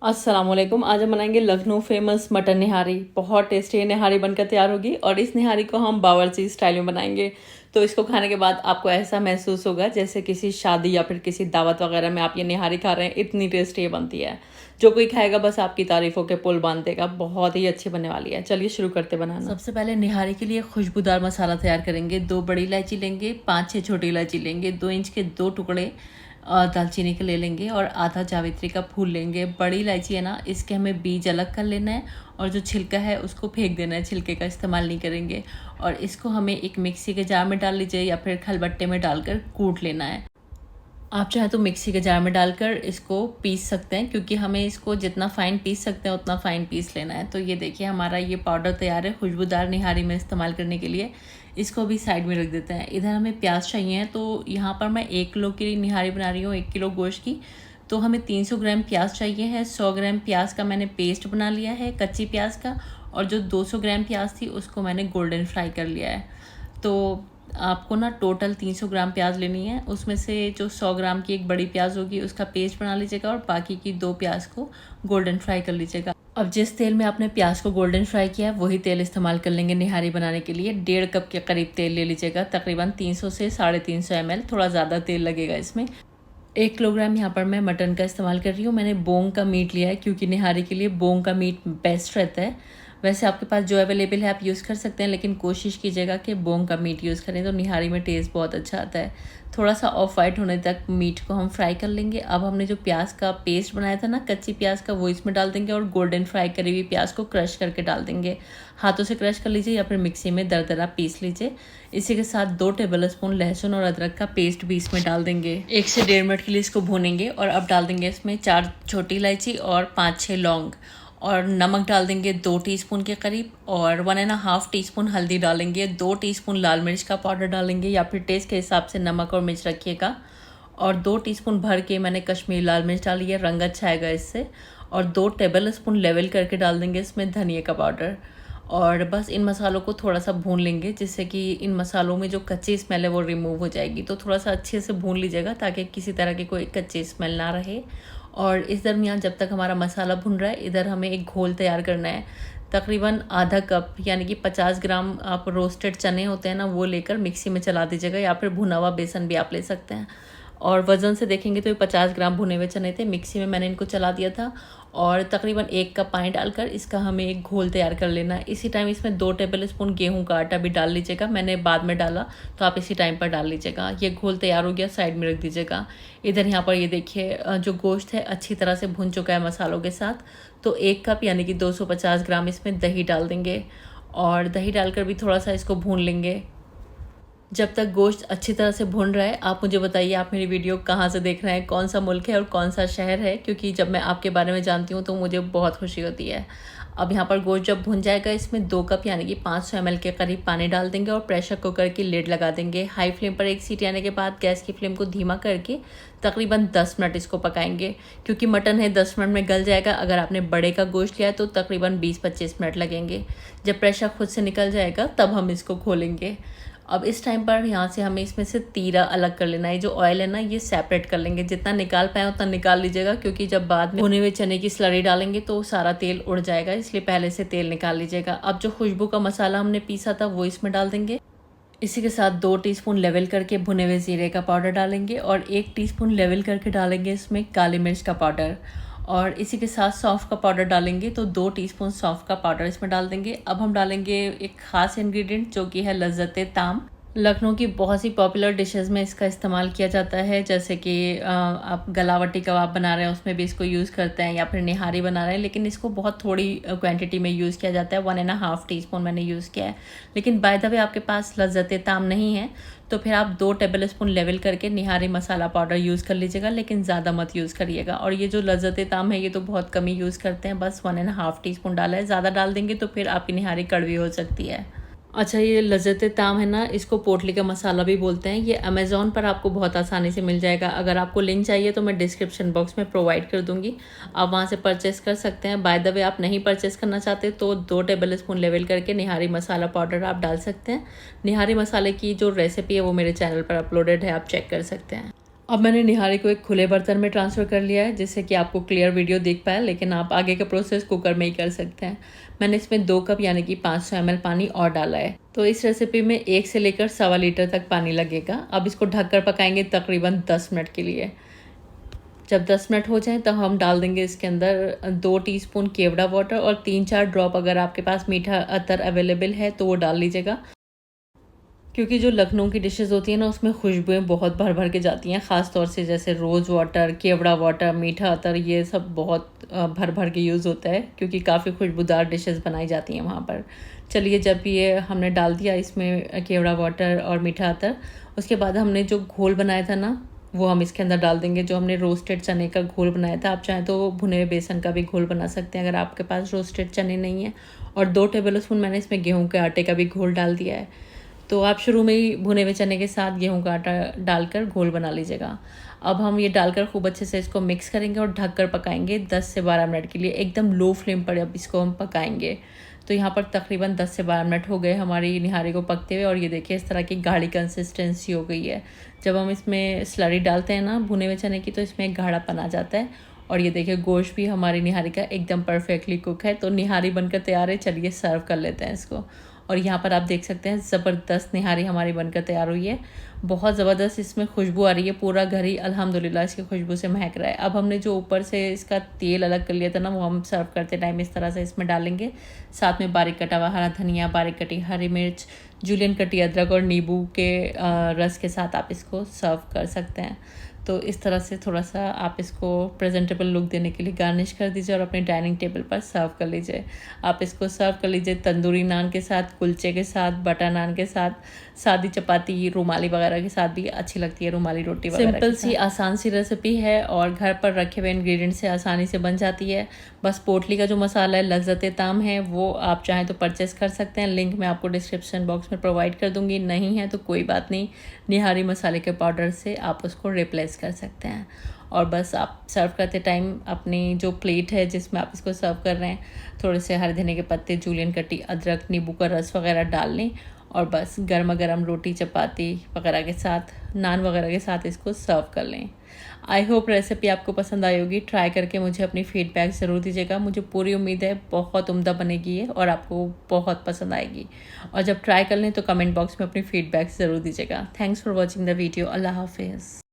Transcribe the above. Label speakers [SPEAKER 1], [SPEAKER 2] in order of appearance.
[SPEAKER 1] अस्सलामुअलैकुम। आज हम बनाएंगे लखनऊ फेमस मटन निहारी। बहुत टेस्टी निहारी बनकर तैयार होगी और इस निहारी को हम बावर्ची स्टाइल में बनाएंगे। तो इसको खाने के बाद आपको ऐसा महसूस होगा जैसे किसी शादी या फिर किसी दावत वगैरह में आप ये निहारी खा रहे हैं। इतनी टेस्टी ये बनती है, जो कोई खाएगा बस आपकी तारीफों के पुल बांध देगा। बहुत ही अच्छी बनने वाली है। चलिए शुरू करते बनाना। सबसे पहले निहारी के लिए खुशबूदार मसाला तैयार करेंगे। 2 बड़ी इलायची लेंगे, 5-6 छोटी इलायची लेंगे, 2 इंच के 2 टुकड़े दालचीनी के ले लेंगे और आधा जावित्री का फूल लेंगे। बड़ी इलायची है ना, इसके हमें बीज अलग कर लेना है और जो छिलका है उसको फेंक देना है। छिलके का इस्तेमाल नहीं करेंगे। और इसको हमें एक मिक्सी के जार में डाल लीजिए या फिर खलबट्टे में डालकर कूट लेना है। आप चाहे तो मिक्सी के जार में डालकर इसको पीस सकते हैं, क्योंकि हमें इसको जितना फ़ाइन पीस सकते हैं उतना फ़ाइन पीस लेना है। तो ये देखिए हमारा ये पाउडर तैयार है खुशबूदार निहारी में इस्तेमाल करने के लिए। इसको भी साइड में रख देते हैं। इधर हमें प्याज चाहिए, तो यहाँ पर मैं 1 किलो की निहारी बना रही हूँ, 1 किलो गोश्त की। तो हमें 300 ग्राम प्याज चाहिए है। 100 ग्राम प्याज का मैंने पेस्ट बना लिया है कच्ची प्याज का, और जो 200 ग्राम प्याज थी उसको मैंने गोल्डन फ्राई कर लिया है। तो आपको ना टोटल 300 ग्राम प्याज लेनी है। उसमें से जो 100 ग्राम की एक बड़ी प्याज होगी उसका पेस्ट बना लीजिएगा और बाकी की 2 प्याज को गोल्डन फ्राई कर लीजिएगा। अब जिस तेल में आपने प्याज को गोल्डन फ्राई किया है वही तेल इस्तेमाल कर लेंगे निहारी बनाने के लिए। 1.5 कप के करीब तेल ले लीजिएगा, तकरीबन 300 से 350 ml। थोड़ा ज़्यादा तेल लगेगा इसमें। 1 किलोग्राम यहाँ पर मैं मटन का इस्तेमाल कर रही हूँ। मैंने बोंग का मीट लिया है, क्योंकि निहारी के लिए बोंग का मीट बेस्ट रहता है। वैसे आपके पास जो अवेलेबल है आप यूज़ कर सकते हैं, लेकिन कोशिश कीजिएगा कि बोंग का मीट यूज़ करें, तो निहारी में टेस्ट बहुत अच्छा आता है। थोड़ा सा ऑफ वाइट होने तक मीट को हम फ्राई कर लेंगे। अब हमने जो प्याज का पेस्ट बनाया था ना कच्ची प्याज का, वो इसमें डाल देंगे और गोल्डन फ्राई करी हुई प्याज को क्रश करके डाल देंगे। हाथों से क्रश कर लीजिए या फिर मिक्सी में दरदरा पीस लीजिए। इसी के साथ 2 टेबल स्पून लहसुन और अदरक का पेस्ट भी इसमें डाल देंगे। 1 से 1.5 मिनट के लिए इसको भूनेंगे। और अब डाल देंगे इसमें 4 छोटी इलायची और 5-6 लौंग, और नमक डाल देंगे 2 टीस्पून के करीब, और 1.5 टीस्पून हल्दी डालेंगे, 2 टीस्पून लाल मिर्च का पाउडर डालेंगे, या फिर टेस्ट के हिसाब से नमक और मिर्च रखिएगा। और 2 टीस्पून भर के मैंने कश्मीरी लाल मिर्च डाली है, रंग अच्छा आएगा इससे। और 2 टेबल स्पून लेवल करके डाल देंगे इसमें धनिया का पाउडर। और बस इन मसालों को थोड़ा सा भून लेंगे, जिससे कि इन मसालों में जो कच्ची स्मेल है वो रिमूव हो जाएगी। तो थोड़ा सा अच्छे से भून लीजिएगा ताकि किसी तरह की कोई कच्ची स्मेल ना रहे। और इस दरमियान जब तक हमारा मसाला भुन रहा है, इधर हमें एक घोल तैयार करना है। तकरीबन आधा कप यानी कि 50 ग्राम आप रोस्टेड चने होते हैं ना, वो लेकर मिक्सी में चला दीजिएगा, या फिर भुना हुआ बेसन भी आप ले सकते हैं। और वज़न से देखेंगे तो ये 50 ग्राम भुने हुए चने थे। मिक्सी में मैंने इनको चला दिया था। और तकरीबन 1 कप पानी डालकर इसका हमें एक घोल तैयार कर लेना है। इसी टाइम इसमें 2 टेबल स्पून गेहूँ का आटा भी डाल लीजिएगा। मैंने बाद में डाला, तो आप इसी टाइम पर डाल लीजिएगा। ये घोल तैयार हो गया, साइड में रख दीजिएगा। इधर यहाँ पर ये देखिए जो गोश्त है अच्छी तरह से भुन चुका है मसालों के साथ। तो 1 कप यानी कि 250 ग्राम इसमें दही डाल देंगे, और दही डालकर भी थोड़ा सा इसको भून लेंगे। जब तक गोश्त अच्छी तरह से भुन रहा है, आप मुझे बताइए आप मेरी वीडियो कहाँ से देख रहे हैं, कौन सा मुल्क है और कौन सा शहर है, क्योंकि जब मैं आपके बारे में जानती हूँ तो मुझे बहुत खुशी होती है। अब यहाँ पर गोश्त जब भुन जाएगा, इसमें 2 कप यानी कि 500 ml के करीब पानी डाल देंगे और प्रेशर कुकर की लिड लगा देंगे। हाई फ्लेम पर 1 सीटी आने के बाद गैस की फ्लेम को धीमा करके तकरीबन 10 मिनट इसको पकाएंगे, क्योंकि मटन है 10 मिनट में गल जाएगा। अगर आपने बड़े का गोश्त लिया है तो तकरीबन 20-25 मिनट लगेंगे। जब प्रेशर खुद से निकल जाएगा तब हम इसको खोलेंगे। अब इस टाइम पर यहाँ से हमें इसमें से तीरा अलग कर लेना है। जो ऑयल है ना, ये सेपरेट कर लेंगे। जितना निकाल पाए उतना निकाल लीजिएगा, क्योंकि जब बाद में भुने हुए चने की स्लरी डालेंगे तो सारा तेल उड़ जाएगा, इसलिए पहले से तेल निकाल लीजिएगा। अब जो खुशबू का मसाला हमने पीसा था वो इसमें डाल देंगे। इसी के साथ 2 टीस्पून लेवल करके भुने हुए जीरे का पाउडर डालेंगे, और 1 टीस्पून लेवल करके डालेंगे इसमें काली मिर्च का पाउडर। और इसी के साथ सौंफ का पाउडर डालेंगे, तो 2 टीस्पून सौंफ का पाउडर इसमें डाल देंगे। अब हम डालेंगे एक ख़ास इंग्रेडिएंट, जो कि है लज्जत ताम। लखनऊ की बहुत सी पॉपुलर डिशेस में इसका इस्तेमाल किया जाता है, जैसे कि आप गलावटी कबाब बना रहे हैं उसमें भी इसको यूज़ करते हैं, या फिर निहारी बना रहे हैं, लेकिन इसको बहुत थोड़ी क्वांटिटी में यूज़ किया जाता है। 1.5 टीस्पून मैंने यूज़ किया है। लेकिन बाय द वे आपके पास लज्जत ताम नहीं है तो फिर आप 2 टेबल स्पून लेवल करके निहारी मसाला पाउडर यूज़ कर लीजिएगा, लेकिन ज़्यादा मत यूज़ करिएगा। और ये जो लज्जत ताम है ये तो बहुत कम ही यूज़ करते हैं, बस 1.5 टीस्पून डाला है। ज़्यादा डाल देंगे तो फिर आपकी निहारी कड़वी हो सकती है। अच्छा, ये लज्जत ताम है ना, इसको पोटली का मसाला भी बोलते हैं। ये अमेज़ॉन पर आपको बहुत आसानी से मिल जाएगा। अगर आपको लिंक चाहिए तो मैं डिस्क्रिप्शन बॉक्स में प्रोवाइड कर दूंगी, आप वहाँ से परचेस कर सकते हैं। बाय द वे आप नहीं परचेस करना चाहते तो 2 टेबल स्पून लेवल करके निहारी मसाला पाउडर आप डाल सकते हैं। निहारी मसाले की जो रेसिपी है वो मेरे चैनल पर अपलोडेड है, आप चेक कर सकते हैं। अब मैंने निहारी को एक खुले बर्तन में ट्रांसफ़र कर लिया है जिससे कि आपको क्लियर वीडियो दिख पाए, लेकिन आप आगे का प्रोसेस कुकर में ही कर सकते हैं। मैंने इसमें 2 कप यानी कि 500 ml पानी और डाला है। तो इस रेसिपी में 1 से लेकर 1.25 लीटर तक पानी लगेगा। अब इसको ढककर पकाएंगे तकरीबन 10 मिनट के लिए। जब 10 मिनट हो जाए तो हम डाल देंगे इसके अंदर 2 टीस्पून केवड़ा वाटर और 3-4 ड्रॉप अगर आपके पास मीठा अतर अवेलेबल है तो वो डाल लीजिएगा, क्योंकि जो लखनऊ की डिशेज़ होती हैं ना उसमें खुशबुएँ बहुत भर भर के जाती हैं, ख़ास तौर से जैसे रोज़ वाटर, केवड़ा वाटर, मीठा अतर, ये सब बहुत भर भर के यूज़ होता है क्योंकि काफ़ी खुशबूदार डिशेज़ बनाई जाती हैं वहाँ पर। चलिए, जब ये हमने डाल दिया इसमें केवड़ा वाटर और मीठा अतर, उसके बाद हमने जो घोल बनाया था ना वो हम इसके अंदर डाल देंगे। जो हमने रोस्टेड चने का घोल बनाया था, आप चाहें तो भुने हुए बेसन का भी घोल बना सकते हैं अगर आपके पास रोस्टेड चने नहीं हैं। और 2 टेबल स्पून मैंने इसमें गेहूँ के आटे का भी घोल डाल दिया है। तो आप शुरू में ही भुने हुए चने के साथ गेहूं का आटा डालकर घोल बना लीजिएगा। अब हम ये डालकर खूब अच्छे से इसको मिक्स करेंगे और ढककर पकाएंगे 10 से 12 मिनट के लिए। एकदम लो फ्लेम पर अब इसको हम पकाएंगे। तो यहाँ पर तकरीबन 10 से 12 मिनट हो गए हमारी निहारी को पकते हुए, और ये देखिए इस तरह की गाढ़ी कंसिस्टेंसी हो गई है। जब हम इसमें स्लरी डालते हैं ना भुने हुए चने की, तो इसमें एक गाढ़ापन आ जाता है। और ये देखिए गोश्त भी हमारी निहारी का एकदम परफेक्टली कुक है। तो निहारी बनकर तैयार है। चलिए सर्व कर लेते हैं इसको। और यहाँ पर आप देख सकते हैं ज़बरदस्त निहारी हमारी बनकर तैयार हुई है। बहुत ज़बरदस्त इसमें खुशबू आ रही है। पूरा घर ही अल्हम्दुलिल्लाह इसकी खुशबू से महक रहा है। अब हमने जो ऊपर से इसका तेल अलग कर लिया था ना, वो हम सर्व करते टाइम इस तरह से इसमें डालेंगे। साथ में बारीक कटा हुआ हरा धनिया, बारीक कटी हरी मिर्च, जूलियन कटी अदरक और नींबू के रस के साथ आप इसको सर्व कर सकते हैं। तो इस तरह से थोड़ा सा आप इसको प्रेजेंटेबल लुक देने के लिए गार्निश कर दीजिए और अपने डाइनिंग टेबल पर सर्व कर लीजिए। आप इसको सर्व कर लीजिए तंदूरी नान के साथ, कुलचे के साथ, बटर नान के साथ, सादी चपाती, रुमाली वगैरह के साथ भी अच्छी लगती है, रुमाली रोटी वगैरह। सिंपल सी आसान सी रेसिपी है और घर पर रखे हुए इंग्रेडिएंट से आसानी से बन जाती है। बस पोटली का जो मसाला है लज्जत ताम है, वो आप चाहें तो परचेस कर सकते हैं। लिंक मैं आपको डिस्क्रिप्शन बॉक्स में प्रोवाइड कर दूँगी। नहीं है तो कोई बात नहीं, निहारी मसाले के पाउडर से आप उसको रिप्लेस कर सकते हैं। और बस आप सर्व करते टाइम अपनी जो प्लेट है जिसमें आप इसको सर्व कर रहे हैं, थोड़े से हरे धनिया के पत्ते, जूलियन कटी अदरक, नींबू का रस वगैरह डाल लें और बस गर्मा गर्म रोटी, चपाती वगैरह के साथ, नान वगैरह के साथ इसको सर्व कर लें। आई होप रेसिपी आपको पसंद आई होगी। ट्राई करके मुझे अपनी फीडबैक ज़रूर दीजिएगा। मुझे पूरी उम्मीद है बहुत उम्दा बनेगी ये और आपको बहुत पसंद आएगी। और जब ट्राई कर लें तो कमेंट बॉक्स में अपनी फीडबैक ज़रूर दीजिएगा। Thanks for watching the video. अल्लाह हाफिज़।